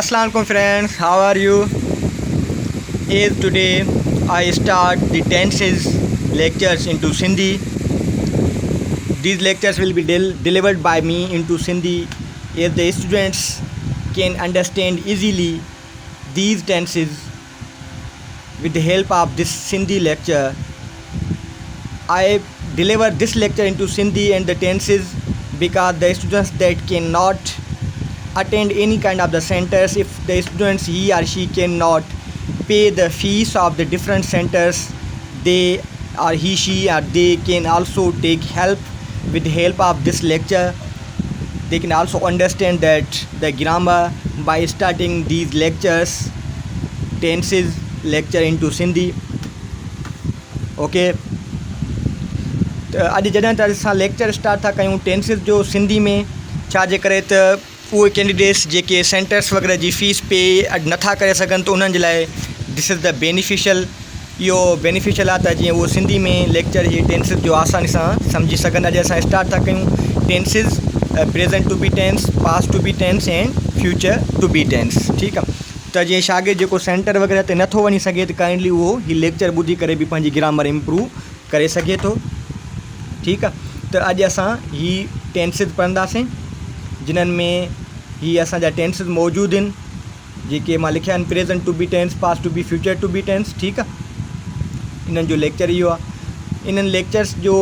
Assalamualaikum friends, how are you? Is today I start the tenses lectures into Sindhi. These lectures will be delivered by me into Sindhi if the students can understand easily these tenses with the help of this Sindhi lecture. I deliver this lecture into Sindhi and the tenses because the students that cannot attend any kind of the centers, if the students he or she cannot pay the fees of the different centers, they or he she or they can also take help with the help of this lecture. They can also understand that the grammar by starting these lectures, tenses lecture into Sindhi. Okay, अॼु जॾहिं त असां lecture start था कयूं tenses जो सिंधी में, छाजे करे त उहे कैंडिडेट्स जेके सेंटर्स वग़ैरह जी फ़ीस पे अॼु नथा करे सघनि त उन्हनि जे लाइ दिस इज़ द बेनिफिशियल, इहो बेनिफिशियल आहे त जीअं उहो सिंधी में लेक्चर जी टेंसिस जो आसानी सां सम्झी सघनि। अॼु असां स्टार्ट था कयूं tenses, present to be tense, past to be tense and future to be tense. ठीकु आहे, त जीअं शागिर्द जेको सेंटर वग़ैरह ते नथो वञी सघे त काइंडली उहो हीउ लेक्चर ॿुधी करे बि पंहिंजी ग्रामर इम्प्रूव करे सघे थो। ठीकु आहे, त अॼु असां हीअ टेंसिस पढ़ंदासीं जिन्हनि में ही असांजा टेंसिस मौजूदु आहिनि, जेके मां लिखिया आहिनि present to be tense, past to be, future to be tense. ठीकु आहे, इन्हनि जो लेक्चर इहो आहे। इन्हनि लेक्चर्स जो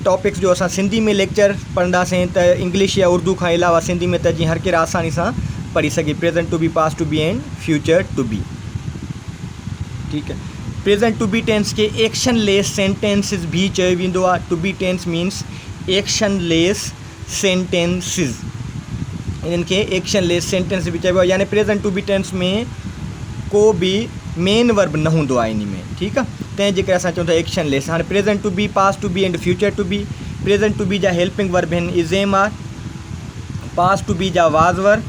टॉपिक्स जो असां सिंधी में लेक्चर पढ़ंदासीं त इंग्लिश या उर्दू खां अलावा सिंधी में त जीअं हर केरु आसानी सां पढ़ी सघे, present to be, past to be and future to be. ठीकु आहे, प्रेज़ेंट टू बी टेंस खे एक्शन लेस सेंटेंसिस भी चयो वेंदो आहे। To be tense means action less sentences, इन्हनि खे एक्शन लेस सेंटेंस बि चइबो आहे। यानी प्रेज़ेंट टू बी टेंस में को बि मेन वर्ब न हूंदो आहे इन में। ठीकु आहे, तंहिं जे करे असां चऊं था एक्शन लेस। हाणे present to be, past to be and future to be. Present to be जा हेल्पिंग वर्ब आहिनि is, am, are. Past to be जा वाज़ वर।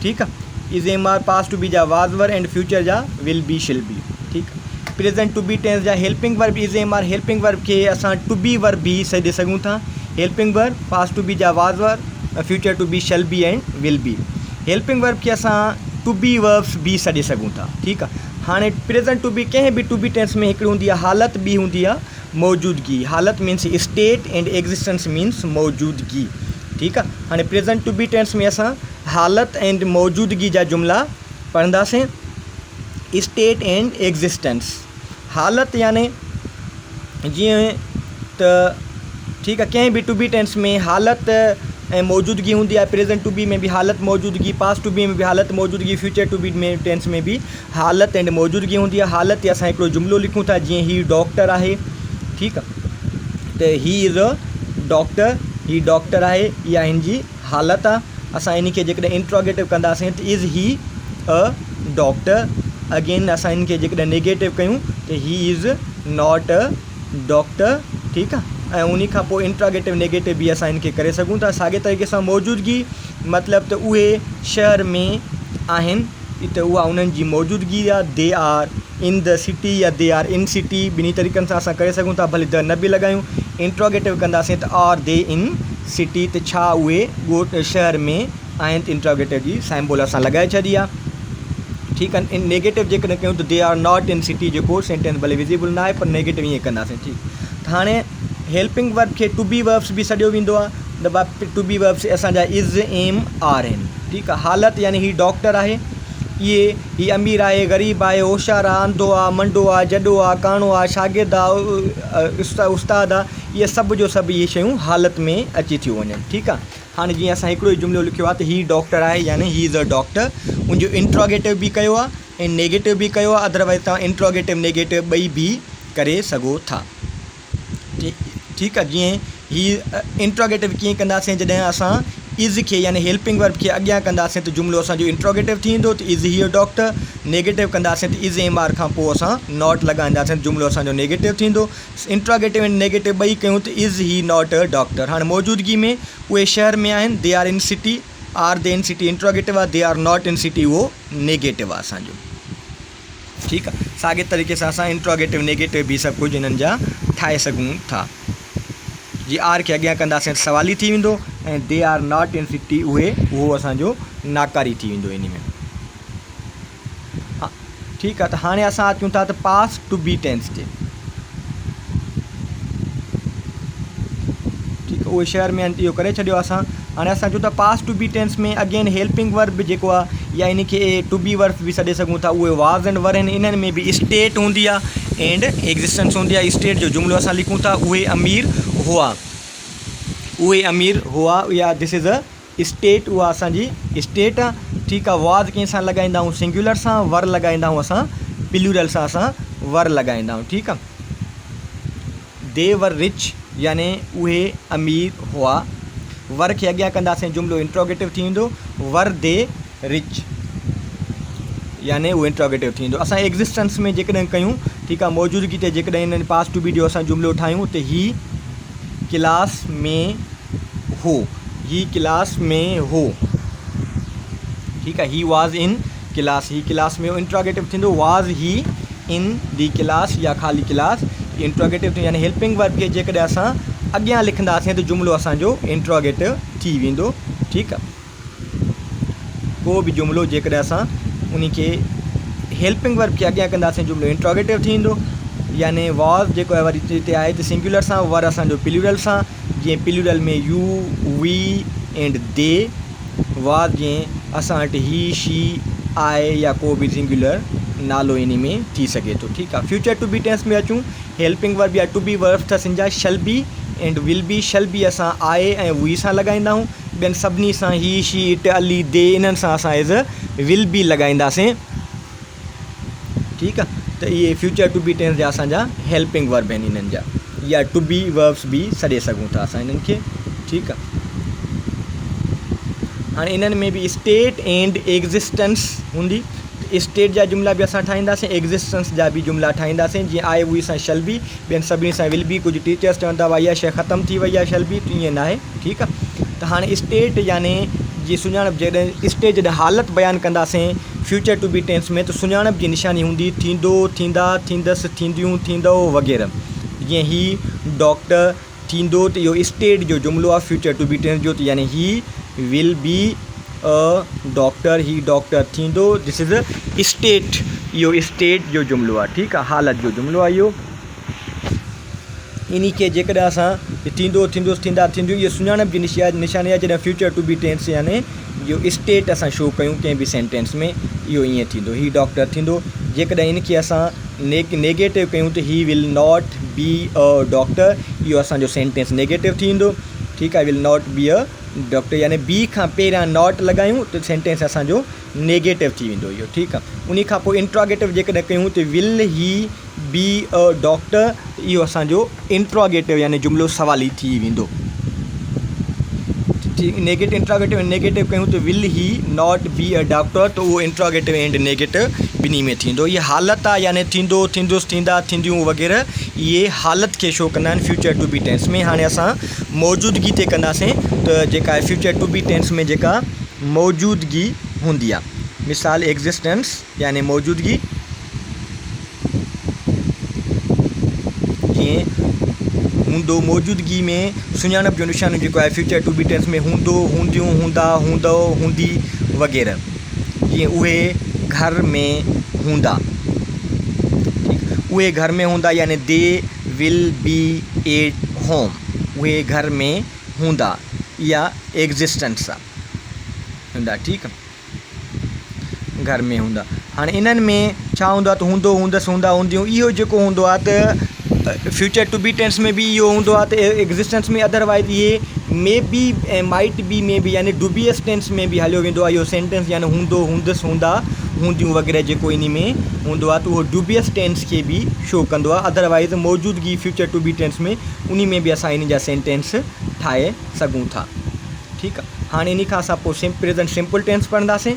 ठीकु आहे, is, am, are. Past to be जा was were and future जा will be, शिल be. ठीकु आहे, प्रेज़ेंट टू बी टेंस जा helping verb is, am, are. Helping verb खे असां टू बी वर्ब भी सॾे सघूं था। Helping verb, past to be जा was were, future to be shall be and will be. Helping verb खे असां टू बी वर्ब्स बि सॾे सघूं था। ठीकु आहे, हाणे प्रेज़ेंट टू बी कंहिं बि टू बी टेंस में हिकिड़ी हूंदी आहे हालत, ॿी हूंदी आहे मौजूदगी। हालत means state and existence means मौजूदगी। ठीकु आहे, हाणे प्रेज़ेंट टू बी टेंस में असां हालत एंड मौजूदगी जा जुमिला पढ़ंदासीं। स्टेट एंड एग्ज़िस्टेंस, हालत याने जीअं त ठीकु आहे कंहिं बि टू बी टेंस में हालत ऐं मौजूदगी हूंदी आहे। प्रेज़ेंट टू बी में बि हालत मौजूदगी, पास्ट टू बी में बि हालत मौजूदगी, फ्यूचर टू बी में टेंस में बि हालत एंड मौजूदगी हूंदी आहे। हालत ते असां हिकिड़ो जुमिलो लिखूं था, जीअं ही डॉक्टर आहे। ठीकु आहे, त ही इज़ अ डॉक्टर, ही डॉक्टर आहे, इहा हिन जी हालत आहे। असां इन खे जेकॾहिं इंट्रोगेटिव कंदासीं त इज़ ही अ डॉक्टर। अगेन असां इन खे जेकॾहिं नेगेटिव कयूं त he is not a doctor. ठीकु आहे, ऐं उन खां पोइ इंट्रोगेटिव नेगेटिव बि असां इनखे करे सघूं था। साॻे तरीक़े सां मौजूदगी मतिलबु त उहे शहर में आहिनि त उहा उन्हनि जी मौजूदगी आहे। They are in the city या दे आर इन सिटी, ॿिन्ही तरीक़नि सां असां करे सघूं था, भले द न बि लॻायूं। इंट्रोगेटिव कंदासीं त आर दे इन सिटी, त छा उहे ॻोठ शहर में आहिनि, त इंट्रोगेटिव जी साइम्बोल असां लॻाए छॾी आहे। ठीकु आहे, नेगेटिव जेकॾहिं कयूं त दे आर नॉट इन सिटी, जेको सेंटेंस भले विज़िबल न आहे पर नेगेटिव ईअं कंदासीं। ठीकु, त हाणे हेल्पिंग वर्ब खे टू बी वर्ब्स बि सॼो वेंदो आहे। त टू बी वर्ब्स असांजा इज़, एम, आर आहिनि। ठीकु आहे, हालत यानी ही डॉक्टर आहे, ही अमीर आहे, ग़रीब आहे, होशियारु आहे, अंधो आहे, मंडो आहे, जॾो आहे, काणो आहे, शागिर्द आहे, उस्ताद आहे, इहे सभु जो सभु इहे शयूं हालत में अची थियूं वञनि। ठीकु आहे, हाणे जीअं असां हिकिड़ो ई जुमिलो लिखियो आहे त ही डॉक्टर आहे, यानी ही इज़ अ डॉक्टर। उनजो इंट्रोगेटिव बि कयो आहे ऐं नेगेटिव बि कयो आहे। अदरवाइज़ तव्हां इंट्रोगेटिव नेगेटिव ॿई बि करे सघो था। ठीकु आहे, जीअं ही इंट्रोगेटिव कीअं कंदासीं, जॾहिं असां इज़ खे यानी हेल्पिंग वर्ब खे अॻियां कंदासीं त जुमिलो असांजो इंट्रोगेटिव थी वेंदो, त इज़ ही अ डॉक्टर। नेगेटिव कंदासीं त इज़, एम, आर खां पोइ असां नॉट लॻाईंदासीं, जुमिलो असांजो नेगेटिव थींदो। इंट्रोगेटिव ऐं नेगेटिव ॿई कयूं त इज़ ही नॉट अ डॉक्टर। हाणे मौजूदगी में उहे शहर में आहिनि, they are in city, are they in city interrogative आहे, they are not in city उहो नेगेटिव आहे असांजो। ठीकु आहे, साॻे तरीक़े सां असां इंट्रोगेटिव नेगेटिव बि सभु कुझु इन्हनि जा ठाहे सघूं था। जी आर खे अॻियां कंदासीं त सवाली थी वेंदो, ऐं दे आर नॉट इन सिटी उहो असांजो नाकारी थी वेंदो इन में। ठीकु आहे। त हाणे असां अचूं था त पास टू बी टेंस ते, ठीकु आहे, उहे शहर में इहो करे छॾियो असां। हाणे असां अचूं था पास टू बी टेंस में, अगेन हेल्पिंग वर्ब जेको आहे या इन खे टू बी वर्ब बि सॾे सघूं था, उहे वाज़ एंड वर आहिनि। इन्हनि में बि स्टेट हूंदी आहे एंड एग्ज़िस्टेंस हूंदी आहे। स्टेट जो जुमिलो असां लिखूं था, उहे अमीर हुआ, उहे अमीर हुआ, या दिस इज़ अ स्टेट, उहा असांजी स्टेट आहे। ठीकु आहे। वाज़ कंहिंसां लॻाईंदा आहियूं सिंगुलर सां, वर लॻाईंदा आहियूं असां प्लूरल सां, असां वर लॻाईंदा आहियूं। ठीकु आहे। दे वर रिच याने उहे अमीर हुआ, वर खे अॻियां कंदासीं जुमिलो इंट्रोगेटिव थी वेंदो, वर दे रिच याने उहो इंट्रोगेटिव थी वेंदो। असां एग्ज़िस्टेंस में जेकॾहिं कयूं, ठीकु आहे, मौजूदगी ते जेकॾहिं हिननि पास टू बी जो असां जुमिलो ठाहियूं त ही क्लास में हो, ही क्लास में हो, ठीकु आहे। ही वॉज़ इन क्लास, ही क्लास में इंट्रोगेटिव थींदो, वॉज़ ही इन दी क्लास या ख़ाली क्लास इंट्रोगेटिव थींदो। यानी हेल्पिंग वर्ब खे जेकॾहिं असां अॻियां लिखंदासीं त जुमिलो असांजो इंट्रोगेटिव थी वेंदो। ठीकु आहे। को बि जुमिलो जेकॾहिं असां उन खे हेल्पिंग वर्ब खे अॻियां कंदासीं जुमिलो इंट्रोगेटिव थी वेंदो। याने वॉज़ जेको आहे वरी हिते आहे त सिंगुलर सां, वर असांजो प्लूरल सां, जीअं प्लूरल में you we and they, was जीअं असां वटि ही शी आहे या को बि सिंगुलर नालो इन में थी सघे थो। ठीकु आहे। फ्यूचर टू बी टेंस में अचूं, हेल्पिंग वर्ब या टू बी वर्ब अथसि जा शल B and will B. Shall B असां आहे ऐं वी सां लॻाईंदा आहियूं, ॿियनि सभिनी सां ही शी इट अली दे इन्हनि सां असां एज़ अ विल बी लॻाईंदासीं। ठीकु आहे। त इहे फ्यूचर टू बी टेंस जा असांजा हेल्पिंग वर्ब आहिनि इन्हनि जा, या टू बी वर्ब्स बि सॾे सघूं था असां इन्हनि खे। ठीकु आहे। हाणे इन्हनि में बि स्टेट एंड एग्ज़िस्टेंस हूंदी, स्टेट जा जुमिला बि असां ठाहींदासीं, एग्ज़िस्टेंस जा बि जुमिला ठाहींदासीं, जीअं आहे उहे सां शल बी, ॿियनि सभिनी सां विल बी। कुझु टीचर्स चवंदा हुआ इहा शइ ख़तमु थी वई आहे शल बी, त ईअं न आहे। ठीकु आहे। त हाणे स्टेट याने जी सुञाणप, जॾहिं स्टेट जॾहिं हालत बयानु कंदासीं फ्यूचर टू बी टेंस में, त सुञाणप जी निशानी हूंदी थींदो, थींदा, थींदसि, थींदियूं, थींदो वग़ैरह। जीअं ही डॉक्टर थींदो, त इहो स्टेट जो जुमिलो आहे फ्यूचर टू बी टेंस जो, त यानी he will be a doctor, ही डॉक्टर थींदो, दिस इज़ अ स्टेट, इहो स्टेट जो जुमिलो आहे। ठीकु आहे। हालत जो जुमिलो आहे इहो। इन खे जेकॾहिं असां थींदो, थींदुसि, थींदा, थींदियूं, इहे सुञाणप जी निशानी आहे जॾहिं फ्यूचर टू बी टेंस याने इहो स्टेट असां शो कयूं कंहिं बि सेंटेंस में, इहो ईअं थींदो, ही डॉक्टर थींदो। जेकॾहिं इन खे असां नेगेटिव कयूं त he will not be a doctor, इहो असांजो सेंटेंस नेगेटिव थी वेंदो। ठीकु आहे। विल नॉट बी अ डॉक्टर यानी बी खां पहिरियां नॉट लॻायूं त सेंटेंस असांजो नेगेटिव थी वेंदो इहो। ठीकु आहे। उन खां पोइ इंट्रोगेटिव जेकॾहिं कयूं त will he be a doctor, इहो असांजो इंट्रोगेटिव यानी जुमिलो सवाली थी वेंदो। नेगेटिव इंट्रोगेटिव नेगेटिव कयूं त will he not be a doctor, त उहो इंट्रोगेटिव एंड नेगेटिव ॿिन्ही में थींदो। इहा हालत आहे, यानी थींदो, थींदुसि, थींदा, थींदियूं वग़ैरह, इहे हालत खे शो कंदा आहिनि फ्यूचर टू बी टेंस में। हाणे असां मौजूदगी ते कंदासीं, त जेका आहे फ्यूचर टू बी टेंस में जेका मौजूदगी हूंदी आहे, मिसाल एग्ज़िस्टेंस यानी मौजूदगी, जीअं हूंदो, मौजूदगी में सुञाणप जो निशान जेको आहे फ्यूचर टू बी टेंस में हूंदो, हूंदियूं, हूंदा, हूंदो, हूंदी वग़ैरह। जीअं उहे घर में हूंदा, उहे घर में हूंदा यानी they will be at home, उहे घर में हूंदा, इहा एग्ज़िस्टेंस आहे, हूंदा। ठीकु आहे। घर में हूंदा। हाणे इन्हनि में छा हूंदो आहे त हूंदो, हूंदसि, हूंदा, हूंदियूं, इहो जेको हूंदो आहे त फ्यूचर टू बी टेंस में बि इहो हूंदो आहे, त एग्ज़िस्टेंस में अदरवाइज़ इहे मे बी ऐं माइट बी में बि यानी डुबियस टेंस में बि हलियो वेंदो आहे इहो सेंटेंस, यानी हूंदो, हूंदसि, हूंदा, हूंदियूं वग़ैरह जेको इन में हूंदो आहे, त उहो डुबियस टेंस खे बि शो कंदो आहे। अदरवाइज़ मौजूदगी फ्यूचर टू बी टेंस में उन में बि असां इन जा सेंटेंस ठाहे सघूं था। ठीकु आहे। हाणे इन खां असां पोइ प्रेज़ेंट सिंपल टेंस पढ़ंदासीं।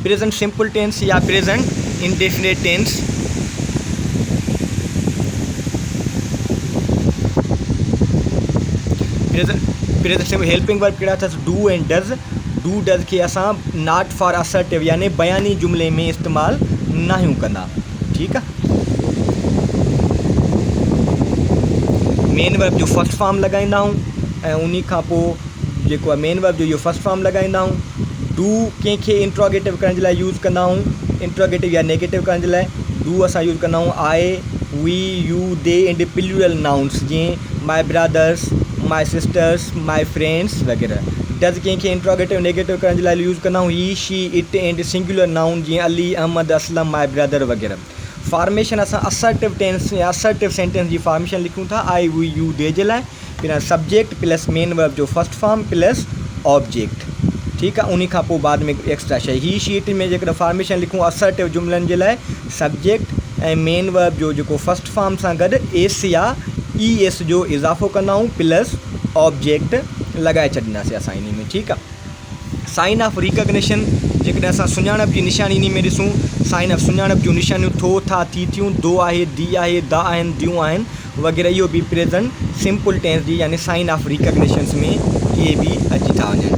प्रेज़ेंट सिंपल टेंस या present indefinite tense, present helping verb कहिड़ा अथसि, do and does. Do does खे असां नॉट फॉर असर्टिव यानी बयानी जुमिले में इस्तेमालु न आहियूं कंदा। ठीकु आहे। मेन वर्ब जो फर्स्ट फॉर्म लॻाईंदा आहियूं ऐं उन खां पोइ जेको आहे मेन वर्ब जो इहो फर्स्ट फॉर्म लॻाईंदा आहियूं, डू कंहिंखे इंट्रोगेटिव करण जे लाइ यूज़ कंदा आहियूं, इंट्रोगेटिव या नेगेटिव करण जे लाइ डू असां यूज़ कंदा आहियूं I, we, you, they and plural nouns जीअं my brothers, my sisters, my friends वग़ैरह। डज़ कंहिंखे इंट्रोगेटिव नेगेटिव करण जे लाइ यूज़ कंदा आहियूं he, she, it and singular noun जीअं अली, अहमद, असलम, माई ब्रदर वग़ैरह। फॉर्मेशन असां असर्टिव टेंस या असर्टिव सेंटेंस जी फॉर्मेशन लिखूं था आई, वी, यू, दे जे लाइ, फिर सब्जेक्ट प्लस मेन वर्ब जो फर्स्ट फॉर्म प्लस ऑब्जेक्ट, ठीकु आहे। उन खां पोइ बाद में एक्स्ट्रा शइ ही, शी, इट में जेकॾहिं फॉर्मेशन लिखूं असर्टिव जुमलनि जे लाइ सब्जेक्ट ऐं मेन वर्ब जो जेको फर्स्ट फॉर्म सां गॾु एस या ई एस जो इज़ाफ़ो कंदा आहियूं प्लस ऑब्जेक्ट लॻाए छॾींदासीं असां इन में, ठीकु आहे। साइन ऑफ रिकग्निशन जेकॾहिं असां सुञाणप जी निशानी इन में ॾिसूं, साइन ऑफ सुञाणप जूं निशानियूं थो, था, थी, थियूं, दो आहे, दी आहे, दा आहिनि, दियूं आहिनि वग़ैरह, इहो बि प्रेज़ेंट सिंपल टेंस जी यानी साइन ऑफ रिकग्निशन्स में इहे बि अची था वञनि,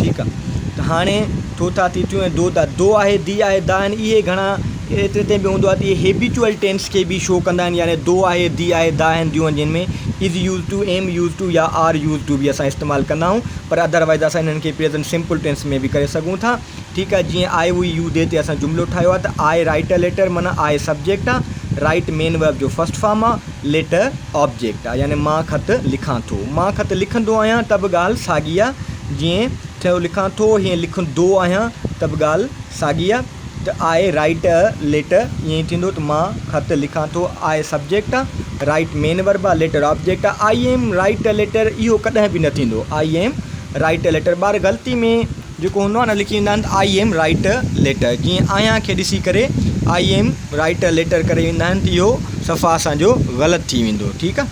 ठीकु आहे। त हाणे थो, था, थी, थियूं ऐं दो आहे, दी आहे, दा आहिनि, इहे घणा एतिरे ते बि हूंदो आहे त इहे हेबिचुअल टेंस खे बि शो कंदा आहिनि, यानी दो आहे, दी आहे, दा आहिनि, दियूं आहिनि, जिन में is use to, am use to या आर यूज़ टू बि असां इस्तेमालु कंदा आहियूं, पर अदरवाइज़ असां इन्हनि खे प्रेज़ेंट सिंपल टेंस में बि करे सघूं था, ठीकु आहे। जीअं आई, वी, यू, दे ते असां जुमिलो ठाहियो आहे त आई राइट अ लेटर माना आई सब्जेक्ट आहे, राइट मेन वर्ब जो फर्स्ट फॉर्म आहे, लेटर ऑब्जेक्ट आहे, यानी मां ख़त लिखां थो, मां ख़त लिखंदो आहियां त बि ॻाल्हि साॻी आहे, जीअं थियो लिखां थो हीअं लिखंदो आहियां त बि ॻाल्हि साॻी आहे। त आई राइट अ लेटर ईअं ई थींदो त मां ख़त लिखां थो, आई सब्जेक्ट आहे, राइट मेन वर्ब आहे, लेटर ऑब्जेक्ट आहे। I am write a letter इहो कॾहिं बि न थींदो, I am write a letter, ॿार ग़लती में जेको हूंदो आहे न लिखी ईंदा आहिनि त I am write a letter, जीअं आहियां खे ॾिसी करे I am write a letter करे वेंदा आहिनि त इहो सफ़ा असांजो ग़लति थी वेंदो, ठीकु आहे,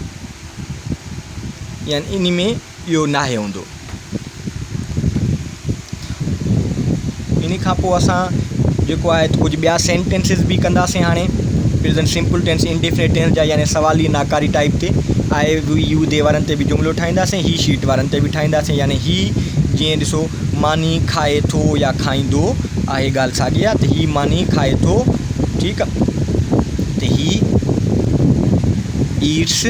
यानी इन में इहो नाहे हूंदो। इन खां पोइ असां जेको आहे कुझु ॿिया सेंटेंसिस बि कंदासीं हाणे present simple tense, indefinite tense जा, यानी सवाली नाकारी टाइप ते आई, वी, यू, दे वारनि ते बि जुमिलो ठाहींदासीं, ही, शीट वारनि ते बि ठाहींदासीं, यानी ही जीअं ॾिसो मानी खाए थो या खाईंदो आहे ॻाल्हि साॻी आहे, त ही मानी खाए थो, ठीकु आहे, त ही ईट्स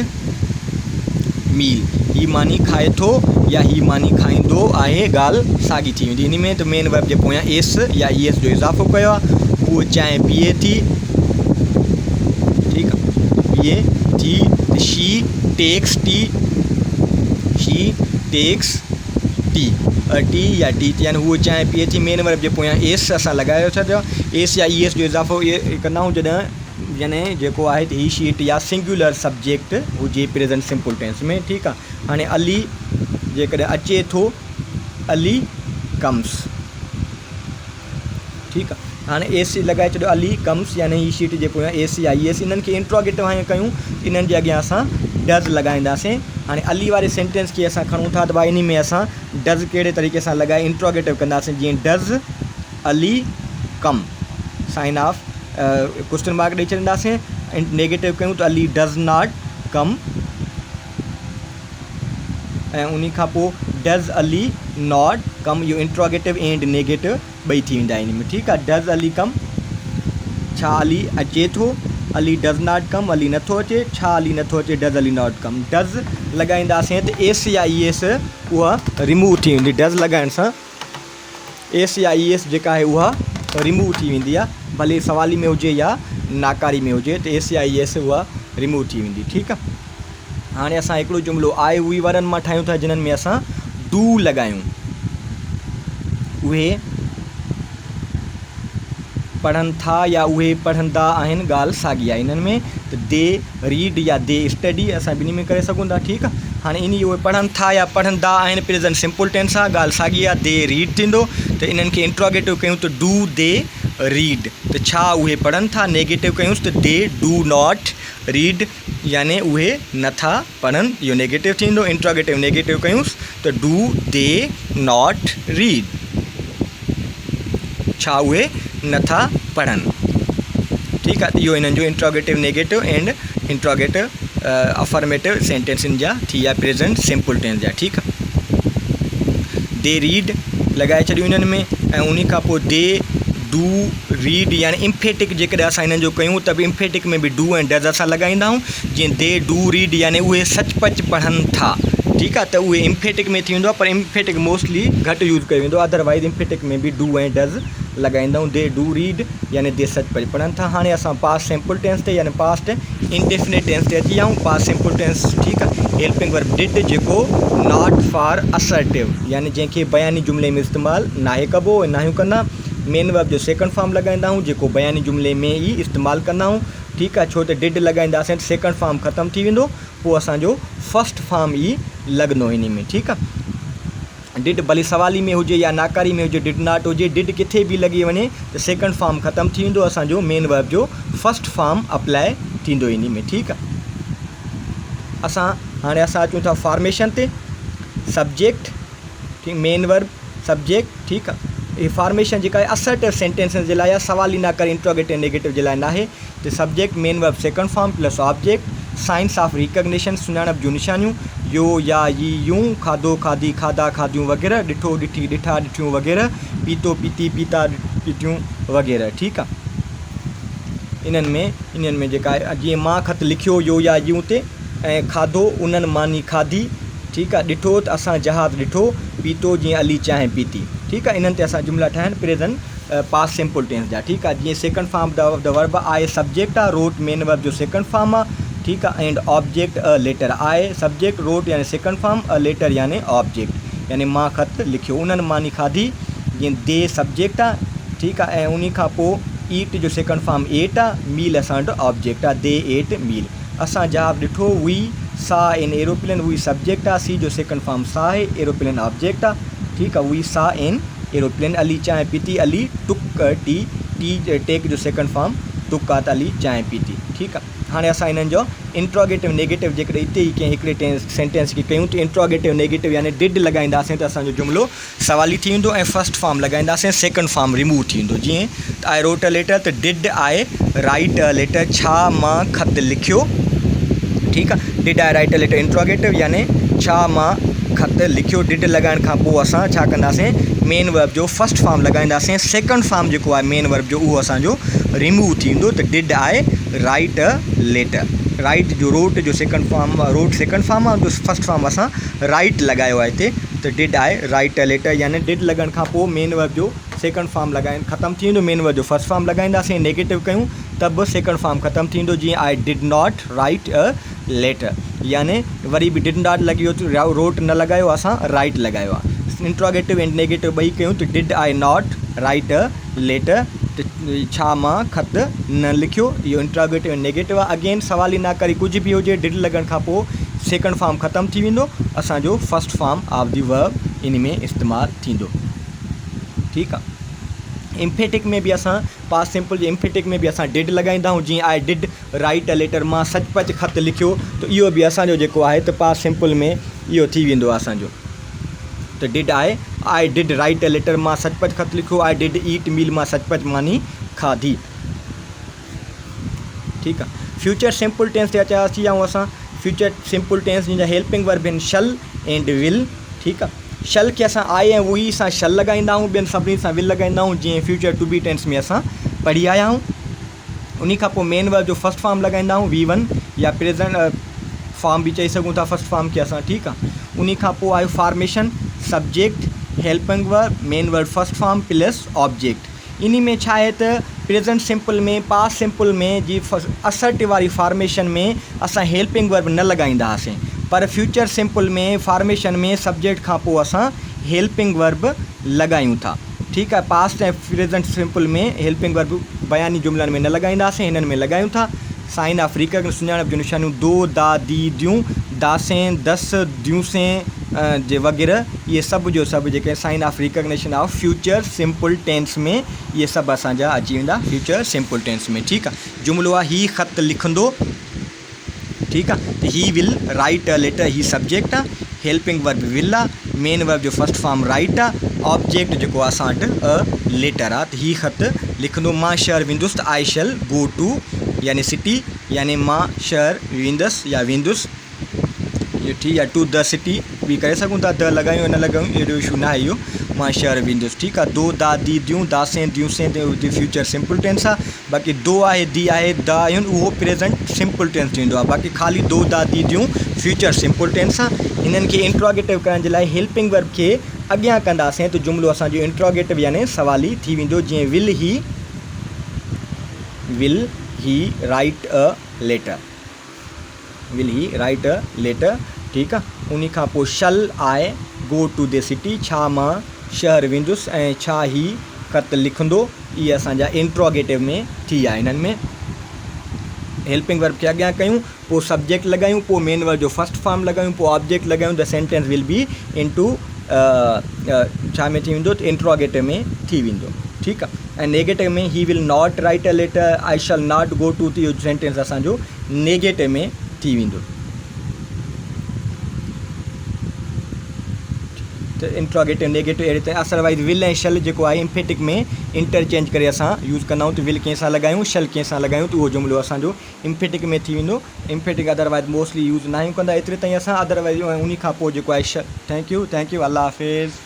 मील, ही मानी खाए थो या ही मानी खाईंदो आहे ॻाल्हि साॻी थी वेंदी। इन में त मेन वर्ब जे पोयां एस या ई एस जो इज़ाफ़ो कयो आहे, उहो चांहि पीए थी, ठीकु आहे, पीए थी, त she takes tea, she takes tea, tea या टी, यानी उहो चांहि पीए थी, मेन वर्ब जे पोयां एस असां लॻायो छॾियो, एस या ई एस जो इज़ाफ़ो इहे कंदा आहियूं जॾहिं यानी जेको आहे त ही, शी, इट या सिंगुलर सब्जेक्ट हुजे प्रेज़ेंट सिंपल टेंस में, ठीकु आहे। हाणे अली जेकॾहिं अचे थो, अली कम्स, ठीकु आहे, हाणे एस लॻाए छॾियो अली कम्स, यानी ही शीट जे पोयां एस या ई एस, इन्हनि खे इंट्रोगेटिव हाणे कयूं, इन्हनि जे अॻियां असां डज़ लॻाईंदासीं। हाणे अली वारे सेंटेंस खे असां खणूं था त भाई इन में असां डज़ कहिड़े तरीक़े सां लॻाए इंट्रोगेटिव कंदासीं, जीअं डज़ अली कम, साइन ऑफ क्वेश्चन मार्क ॾेई छॾींदासीं, नेगेटिव कयूं त अली डज़ नॉट कम, ऐं उन खां पोइ डज़ अली नॉट कम, इहो इंट्रोगेटिव एंड नेगेटिव ॿई थी वेंदा आहिनि, ठीकु आहे। डज़ अली कम, छा अली अचे थो, Ali does not come, Ali नथो अचे, छा अली नथो अचे, does Ali not come. Does लॻाईंदासीं त एस या ई एस उहा रिमूव थी वेंदी, डज़ लॻाइण सां एस या ई एस जेका आहे उहा रिमूव थी वेंदी आहे, भले सवाली में हुजे या नाकारी में हुजे, त एस या ई एस उहा रिमूव थी वेंदी, ठीकु आहे। हाणे असां हिकिड़ो जुमिलो आई, वी वारनि मां ठाहियूं था जिन्हनि में असां डू लॻायूं, उहे पढ़नि था या उहे पढ़ंदा आहिनि ॻाल्हि साॻी आहे, इन्हनि में त दे रीड या दे स्टडी असां ॿिन्ही में करे सघूं था, ठीकु आहे। हाणे इन उहे पढ़नि था या पढ़ंदा आहिनि प्रेज़ेंट सिंपल टेंस आहे, ॻाल्हि साॻी आहे, दे रीड थींदो, त इन्हनि खे इंट्रोगेटिव कयूं त डू दे रीड, त छा उहे पढ़नि था, नेगेटिव कयूंसि त दे डू नॉट रीड, यानी उहे नथा पढ़नि, इहो नेगेटिव थींदो, इंट्रोगेटिव नेगेटिव कयूंसि त डू दे नॉट रीड, छा उहे नथा पढ़नि, ठीकु आहे। त इहो इन्हनि जो interrogative negative and interrogative affirmative सेंटेंसनि जा थी विया प्रेज़ेंट सिंपल टेंस जा, ठीकु आहे। दे रीड लॻाए छॾियूं इन्हनि में, ऐं उन खां पोइ दे डू रीड, यानी इम्फेटिक जेकॾहिं असां इन्हनि जो कयूं त बि इम्फेटिक में बि डू ऐं डज़ असां लॻाईंदा आहियूं, जीअं दे डू रीड, यानी उहे सचपच पढ़नि था, ठीक आहे, त उहे इम्फेटिक में थी वेंदो आहे, पर इम्फेटिक मोस्टली घटि यूज़ कयो वेंदो आहे। अदरवाइज़ इम्फेटिक में बि डू ऐं डज़ लॻाईंदा आहियूं। दे डू रीड यानी दे सच पढ़नि था। हाणे असां पास्ट सिंपल टेंस ते यानी पास्ट इंडेफिनिट टेंस ते अची विया आहियूं। पास्ट सिंपल टेंस ठीकु आहे, हेल्पिंग वर्ब डिड जेको नॉट फॉर असर्टिव यानी जंहिंखे बयानी जुमिले में इस्तेमालु नाहे कबो ऐं नाहियूं कंदा। मेन वर्ब जो सेकंड फॉर्म लॻाईंदा आहियूं जेको बयानी जुमिले में ई इस्तेमालु कंदा आहियूं। ठीकु आहे, छो त डिड लॻाईंदासीं त सेकंड फॉर्म ख़तमु थी वेंदो, पोइ असांजो फस्ट फॉर्म ई लॻंदो इन में। ठीकु आहे, डिड भली सवाली में हुजे या नाकारी में हुजे, डिड नॉट हुजे, डिड किथे बि लॻी वञे त सेकंड फॉर्म ख़तमु थी वेंदो, असांजो मेन वर्ब जो फस्ट फॉर्म अप्लाई थींदो इन में। ठीकु आहे, हाणे असां अचूं था फॉर्मेशन ते। सब्जेक्ट ठीकु, मेन वर्ब सब्जेक्ट। ठीकु आहे, ये फॉर्मेशन जेका आहे असर्टिव सेंटेंसिस जे लाइ आहे, सवाली ना करे इंट्रोगेटिव नेगेटिव जे लाइ नाहे। त subject main verb second form plus object. Science of recognition सुञाणप जूं निशानियूं, यो या यी यूं, खाधो खाधी खाधा खाधियूं वग़ैरह, ॾिठो ॾिठी ॾिठा ॾिठियूं वग़ैरह, पीतो पीती पीता पीतियूं वग़ैरह। ठीकु आहे, इन्हनि में जेका आहे जीअं मां ख़त लिखियो यो या यूं ते, ऐं खाधो उन्हनि मानी खाधी। ठीकु आहे, ॾिठो त असां जहाज़ ॾिठो, पीतो जीअं अली चांहि पीती। ठीकु आहे, इन्हनि ते असां जुमिला ठाहिनि प्रेज़ेंट पास्ट सिंपल टेंस जा। ठीकु आहे, जीअं सेकंड फॉर्म द वर्ब आहे सब्जेक्ट आहे, रोट मेन वर्ब जो सेकंड फॉर्म आहे। ठीकु आहे, एंड ऑब्जेक्ट अ लेटर आहे सब्जेक्ट, रोट यानी सेकंड फॉर्म, अ लेटर यानी ऑब्जेक्ट यानी मां ख़त लिखियो, उन्हनि मानी खाधी जीअं दे सब्जेक्ट आहे। ठीकु आहे, ऐं उन खां पोइ ईट जो सेकंड फॉर्म एट आहे, मील असांजो ऑब्जेक्ट आहे, दे एट मील। असां जहाज़ ॾिठो, वी सा इन एरोप्लेन, वी सब्जेक्ट आहे, सी जो सेकंड फॉर्म सा आहे, एरोप्लेन ऑब्जेक्ट आहे। ठीकु आहे, वी सा इन एरोप्लेन। अली चांहि पीती, अली टुक टी, टी टेक जो सेकंड फॉर्म टुक आहे त अली चांहि पीती। ठीकु आहे, हाणे असां इन्हनि जो इंट्रोगेटिव नेगेटिव जेकॾहिं हिते ई कंहिं हिकिड़े सेंटेंस खे कयूं त इंट्रोगेटिव नेगेटिव यानी डिड लॻाईंदासीं त असांजो जुमिलो सवाली थी वेंदो, ऐं फस्ट फॉर्म लॻाईंदासीं सेकंड फॉर्म रिमूव थी वेंदो। जीअं त आई रोट अ लेटर, त did I write a letter, छा मां ख़त लिखियो। ठीकु आहे, did I write a letter interrogative यानी छा मां ख़त लिखियो। डिड लॻाइण खां पोइ असां छा कंदासीं, मेन वर्ब जो फस्ट फॉर्म लॻाईंदासीं, सेकंड फॉर्म जेको आहे मेन वर्ब जो उहो असांजो रिमूव थी वेंदो। त did I write a letter, write जो रोट जो second form, wrote second form आहे, फस्ट फॉर्म असां राइट लॻायो आहे हिते। त did I write a letter यानी डिड लॻण खां पोइ मेन वर्ब जो सेकंड फॉर्म लॻाइण ख़तमु थी वेंदो, मेन वर्ब जो फस्ट फॉर्म लॻाईंदासीं। नेगेटिव कयूं त बि सेकंड फॉर्म ख़तमु थी वेंदो, जीअं I did not write a letter यानी वरी बि डिड नॉट लॻी वियो, रोट न लॻायो, असां राइट लॻायो आहे। इंट्रोगेटिव एंड नेगेटिव ॿई कयूं त did I not write a letter, त छा मां ख़त न लिखियो, इहो इंट्रोगेटिव एंड नेगेटिव आहे। अगेन सवाली ना करे कुझु बि हुजे, डिड लॻण खां पोइ सेकंड फॉर्म ख़तमु थी वेंदो, असांजो first form of the verb in में इस्तेमालु थींदो। ठीकु आहे, इम्फेटिक में बि असां पास्ट सिंपल जे इम्फेटिक में बि असां डिड लॻाईंदा आहियूं, जीअं I did write a letter, मां सचपच ख़त लिखियो, त इहो बि असांजो जेको आहे त पास्ट सिंपल में इहो थी वेंदो आहे असांजो। त did I did write a letter, मां सचपच ख़त लिखियो, आई डिड ईट मील, मां सचपच मानी खाधी। ठीकु आहे, फ्यूचर सिंपल टेंस ते अची विया आहियूं असां। फ्यूचर सिंपल टेंस जंहिंजा हेल्पिंग वर्ब आहिनि शल एंड विल। ठीकु आहे, शल खे असां आई ऐं वी सां शल लॻाईंदा आहियूं, ॿियनि सभिनी सां विल लॻाईंदा आहियूं, जीअं फ्यूचर टू बी टेंस में असां पढ़ी आया आहियूं। उन खां पोइ मेन वर्ब जो फस्ट फॉर्म लॻाईंदा आहियूं, वी वन या प्रेज़ेंट फॉर्म बि चई सघूं था फस्ट फॉर्म खे असां। ठीकु आहे, उन खां पोइ आहे formation subject helping verb main verb first form plus object. इन में छा आहे त प्रेज़ेंट सिंपल में पास्ट सिंपल में जी असर्टिव वारी फॉर्मेशन में असां हेल्पिंग वर्ब न लॻाईंदा हुआसीं, पर फ्यूचर सिंपल में फॉर्मेशन में सब्जेक्ट खां पोइ असां हेल्पिंग वर्ब लॻायूं था। ठीकु आहे, पास्ट ऐं प्रेज़ेंट सिंपल में हेल्पिंग वर्ब बयानी जुमिलनि में न लॻाईंदासीं, हिननि में लॻायूं था। साइन ऑफ रिकग्निशन सुञाणप जूं निशानियूं, दो दा दी दियूं, दासें दस दियूंसें जे वग़ैरह, इहे सभु जो सभु जेके sign of recognition of future simple tense में इहे सभु असांजा अची वेंदा फ्यूचर सिंपल टेंस में। ठीकु आहे, जुमिलो आहे ही ख़त लिखंदो। ठीकु आहे, त he will write a letter, he subject आहे, हेल्पिंग वर्ब विल आहे, मेन वर्ब जो फस्ट फॉर्म राइट आहे, ऑब्जेक्ट जेको आहे असां वटि अ लेटर आहे। त ही ख़त लिखंदो, मां शहर वेंदुसि, त आई शैल गो टू यानी सिटी, यानी मां शहर वेंदुसि या वेंदुसि, इहो ठीकु आहे, टू द सिटी बि करे सघूं था, द लॻायूं न लॻायूं एॾो इशू न आहे इहो, मां शहर वेंदुसि। ठीकु आहे, दो दा दी दियूं, दासें दियूंसें ते फ्यूचर सिंपल टेंस आहे। बाक़ी दो आहे दी आहे द आहिनि उहो प्रेज़ेंट सिंपल टेंस थींदो आहे, बाक़ी ख़ाली दो दा दी दियूं फ्यूचर सिंपल टेंस आहे। हिननि खे इंट्रोगेटिव करण जे लाइ हेल्पिंग वर्ब खे अॻियां कंदासीं त जुमिलो असांजो इंट्रोगेटिव यानी सवाली थी वेंदो। जीअं will he right a letter, will he right a letter, ठीकु आहे। उन खां पोइ शल आई गो टू द सिटी, छा मां शहर वेंदुसि ऐं छा ही ख़त लिखंदो, इहे असांजा इंट्रोगेटिव में थी विया। इन्हनि में हेल्पिंग वर्ब खे अॻियां कयूं, पोइ सब्जेक्ट लॻायूं, पोइ मेन वर्ब जो फर्स्ट फॉर्म लॻायूं, पोइ ऑब्जेक्ट लॻायूं, the sentence will be into छा में थी वेंदो, त इंट्रोगेटिव में थी वेंदो, ठीकु आहे। ऐं नेगेटिव में he will not write a letter, I shall not go to, इहो सेंटेंस असांजो नेगेटिव में थी वेंदो। त इंट्रोगेटिव नेगेटिव अहिड़ी तरह। अदरवाइज़ विल ऐं शल जेको आहे इम्फेटिक में इंटरचेंज करे असां यूज़ कंदा आहियूं, त विल कंहिंसां लॻायूं, शल कंहिंसां लॻायूं, त उहो जुमिलो असांजो इम्फेटिक में थी वेंदो। इम्फेटिक अदरवाइज़ मोस्टली यूज़ न आहियूं कंदा, एतिरे ताईं असां। अदरवाइज़ उन खां पोइ जेको आहे थैंक यू, अल्लाह हाफ़िज़।